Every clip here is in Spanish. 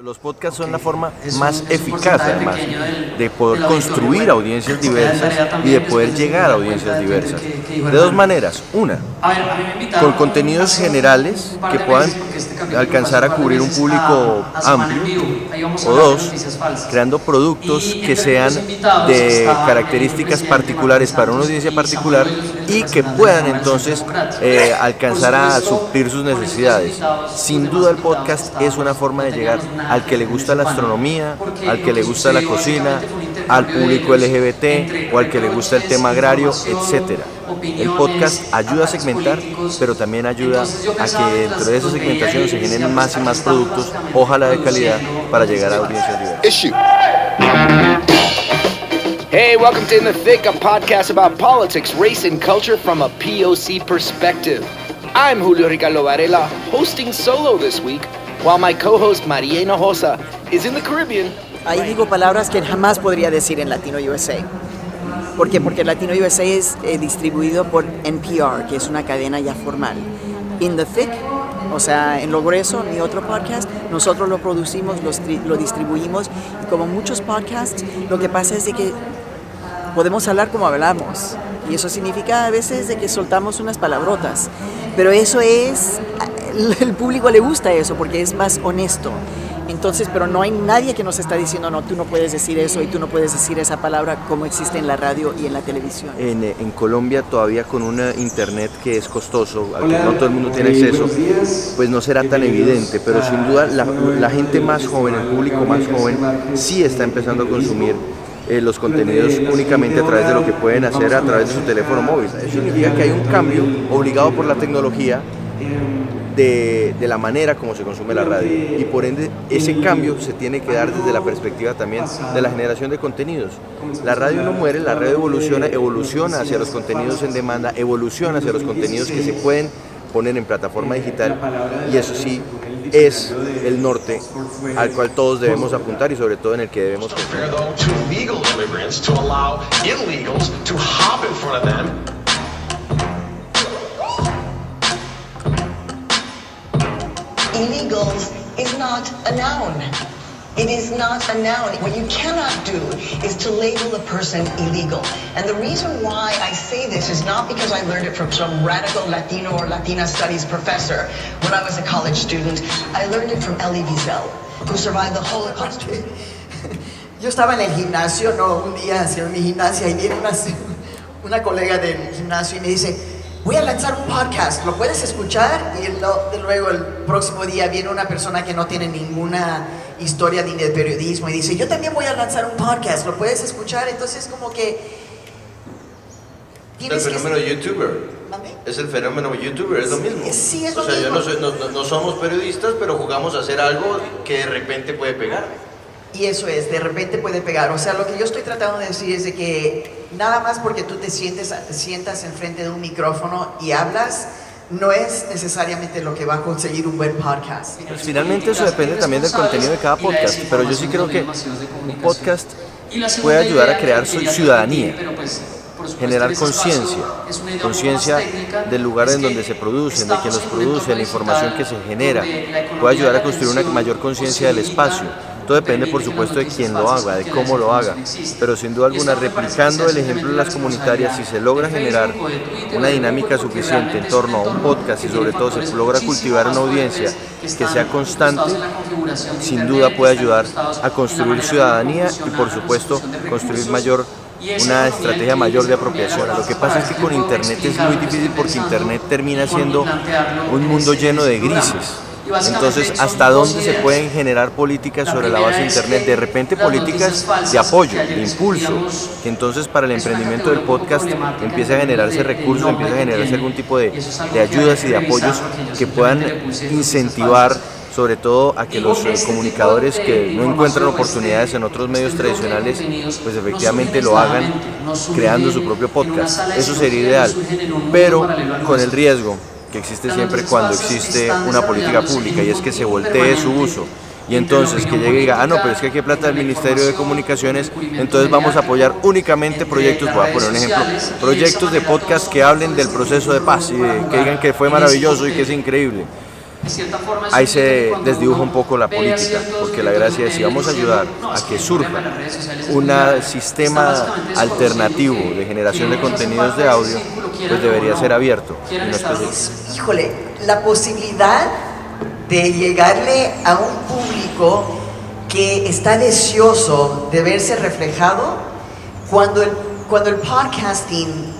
Los podcasts son la forma más eficaz, además, de poder construir audiencias diversas y de poder llegar a audiencias diversas. De dos maneras. Una, con contenidos generales que puedan alcanzar a cubrir un público amplio. O dos, creando productos que sean de características particulares para una audiencia particular y que puedan entonces alcanzar a suplir sus necesidades. Sin duda el podcast es una forma de llegar al que le gusta la astronomía, al que le gusta la cocina, al público LGBT o al que le gusta el tema agrario, etc. El podcast ayuda a segmentar, pero también ayuda a que dentro de esa segmentación se generen más y más productos, ojalá de calidad, para llegar a audiencias diversas. Hey, welcome to In the Thick, a podcast about politics, race, and culture from a POC perspective. I'm Julio Ricardo Varela, hosting solo this week, while my co-host María Hinojosa is in the Caribbean. Ahí digo palabras que jamás podría decir en Latino USA. ¿Por qué? Porque Latino USA es distribuido por NPR, que es una cadena ya formal. In the Thick, o sea, en lo grueso, mi otro podcast, nosotros lo producimos, lo distribuimos. Y como muchos podcasts, lo que pasa es de que podemos hablar como hablamos. Y eso significa a veces de que soltamos unas palabrotas. Pero eso es, el público le gusta eso porque es más honesto. Entonces, pero no hay nadie que nos está diciendo, no, tú no puedes decir eso y tú no puedes decir esa palabra como existe en la radio y en la televisión. En Colombia todavía con una internet que es costoso, al que no todo el mundo tiene acceso, pues no será tan evidente, pero sin duda la gente más joven, el público más joven, sí está empezando a consumir los contenidos únicamente a través de lo que pueden hacer a través de su teléfono móvil. Eso significa que hay un cambio obligado por la tecnología de la manera como se consume la radio, y por ende ese cambio se tiene que dar desde la perspectiva también de la generación de contenidos. La radio no muere, la radio evoluciona hacia los contenidos en demanda, evoluciona hacia los contenidos que se pueden poner en plataforma digital, y eso sí es el norte al cual todos debemos apuntar y sobre todo en el que debemos construir. Illegals is not a noun. It is not a noun. What you cannot do is to label a person illegal. And the reason why I say this is not because I learned it from some radical Latino or Latina studies professor when I was a college student. I learned it from Elie Wiesel, who survived the Holocaust. Yo estaba en el gimnasio, un día haciendo mi gimnasia, y viene una colega del gimnasio y me dice, voy a lanzar un podcast, ¿lo puedes escuchar? Y luego el próximo día viene una persona que no tiene ninguna historia ni de periodismo y dice, yo también voy a lanzar un podcast, ¿lo puedes escuchar? Entonces como que... El fenómeno youtuber. ¿Mande? Es el fenómeno youtuber, es lo mismo. Sí, es lo mismo. mismo. No somos periodistas, pero jugamos a hacer algo que de repente puede pegar. Y eso es, de repente puede pegar. O sea, lo que yo estoy tratando de decir es de que nada más porque tú te sientas enfrente de un micrófono y hablas, no es necesariamente lo que va a conseguir un buen podcast. Pues finalmente eso depende también del contenido de cada podcast, pero yo sí creo que un podcast puede ayudar a crear ciudadanía, generar conciencia del lugar en donde se producen, de quien los produce, la información que se genera, puede ayudar a construir una mayor conciencia del espacio. Todo depende, por supuesto, de quién lo haga, de cómo lo haga, pero sin duda alguna, replicando el ejemplo de las comunitarias, si se logra generar una dinámica suficiente en torno a un podcast y sobre todo se logra cultivar una audiencia que sea constante, sin duda puede ayudar a construir ciudadanía y, por supuesto, construir una estrategia mayor de apropiación. Lo que pasa es que con Internet es muy difícil porque Internet termina siendo un mundo lleno de grises. Entonces, ¿hasta dónde se pueden generar políticas sobre la base de Internet? De repente políticas de apoyo, de impulso, que entonces para el emprendimiento del podcast empiece a generarse recursos, empiece a generarse algún tipo de ayudas y de apoyos que puedan incentivar sobre todo a que los comunicadores que no encuentran oportunidades en otros medios tradicionales, pues efectivamente lo hagan creando su propio podcast. Eso sería ideal, pero con el riesgo que existe siempre cuando existe una política pública, y es que se voltee su uso y entonces que llegue y diga, no, pero es que aquí hay plata del Ministerio de Comunicaciones, entonces vamos a apoyar únicamente proyectos, voy a poner un ejemplo, proyectos de podcast que hablen del proceso de paz y que digan que fue maravilloso y que es increíble. ahí se desdibuja un poco la política, porque la gracia es si vamos a ayudar a que surja un sistema alternativo de generación de contenidos de audio, pues debería ser abierto. Y no específico. Híjole, la posibilidad de llegarle a un público que está deseoso de verse reflejado cuando el podcasting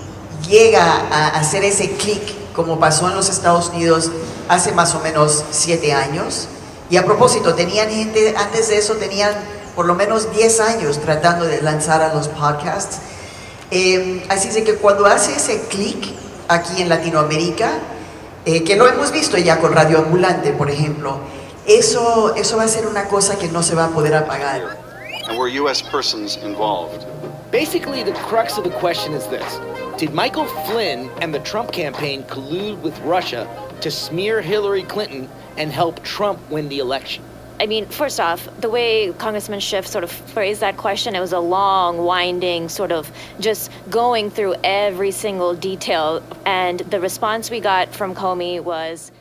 llega a hacer ese clic, como pasó en los Estados Unidos hace más o menos 7 años. Y a propósito, tenían gente, antes de eso tenían por lo menos 10 años tratando de lanzar a los podcasts. Así es de que cuando hace ese clic aquí en Latinoamérica, que lo hemos visto ya con Radio Ambulante, por ejemplo, eso va a ser una cosa que no se va a poder apagar. And were U.S. persons involved? Basically, the crux of the question is this. Did Michael Flynn and the Trump campaign collude with Russia to smear Hillary Clinton and help Trump win the election? I mean, first off, the way Congressman Schiff sort of phrased that question, it was a long, winding, sort of just going through every single detail. And the response we got from Comey was...